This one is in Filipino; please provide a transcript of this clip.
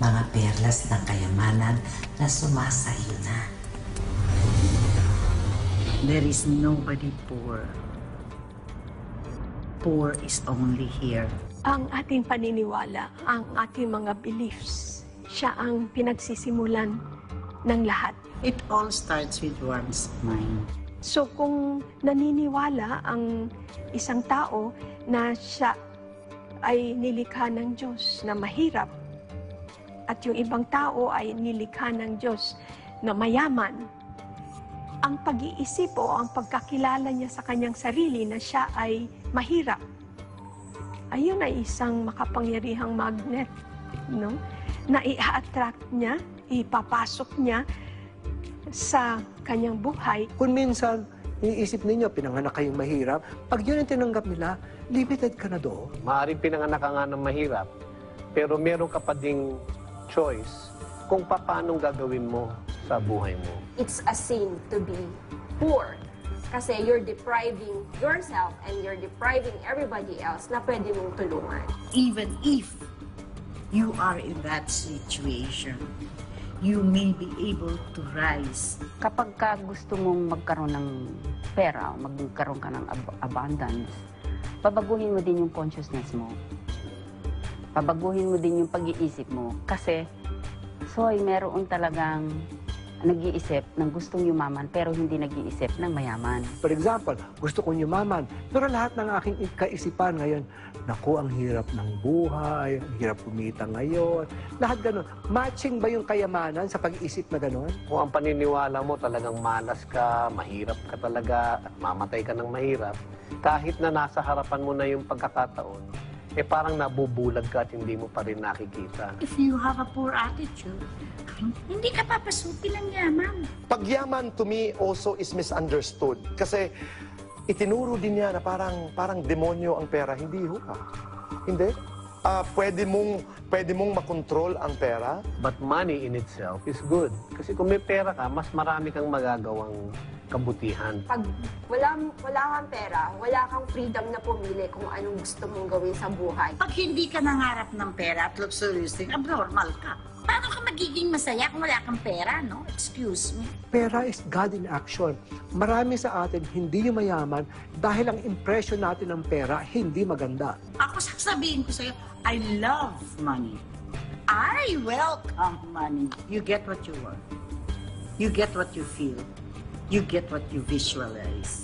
mga perlas ng kayamanan na sumasayo na. There is nobody poor. Poor is only here. Ang ating paniniwala, ang ating mga beliefs, siya ang pinagsisimulan ng lahat. It all starts with one's mind. So kung naniniwala ang isang tao na siya ay nilikha ng Diyos na mahirap at yung ibang tao ay nilikha ng Diyos na mayaman, ang pag-iisip o ang pagkakilala niya sa kanyang sarili na siya ay mahirap, ayun ay isang makapangyarihang magnet, no? Na i-attract niya, ipapasok niya sa kanyang buhay. Kung minsan, iniisip ninyo, pinanganak kayong mahirap, pag yun ang tinanggap nila, limited ka na doon. Maaaring pinanganak ka nga ng mahirap, pero meron ka pa ding choice kung paano gagawin mo sa buhay mo. It's a sin to be poor kasi you're depriving yourself and you're depriving everybody else na pwede mong tulungan. Even if you are in that situation, you may be able to rise. Kapag ka gusto mong magkaroon ng pera, magkaroon ka ng abundance, pabaguhin mo din yung consciousness mo. Pabaguhin mo din yung pag-iisip mo. Kasi, meron talagang nag-iisip ng gustong yumaman pero hindi nag-iisip ng mayaman. For example, gusto kong yumaman, pero lahat ng aking kaisipan ngayon, naku, ang hirap ng buhay, ang hirap kumita ngayon, lahat ganun. Matching ba yung kayamanan sa pag-iisip na ganun? Kung ang paniniwala mo talagang malas ka, mahirap ka talaga, at mamatay ka ng mahirap, kahit na nasa harapan mo na yung pagkakataon, parang nabubulag ka at hindi mo pa rin nakikita. If you have a poor attitude, hindi ka papasukin ng yaman. Pagyaman to me also is misunderstood. Kasi itinuro din niya na parang demonyo ang pera. Hindi ho ka. Hindi. Pwede mong makontrol ang pera. But money in itself is good. Kasi kung may pera ka, mas marami kang magagawang kabutihan. Pag wala kang pera, wala kang freedom na pumili kung anong gusto mong gawin sa buhay. Pag hindi ka nangarap ng pera at luxurious thing, abnormal ka. Paano ka magiging masaya kung wala kang pera, no? Excuse me. Pera is God in action. Marami sa atin hindi yung mayaman dahil ang impression natin ng pera hindi maganda. Ako sasabihin ko sa'yo, I love money. I welcome money. You get what you want. You get what you feel. You get what you visualize.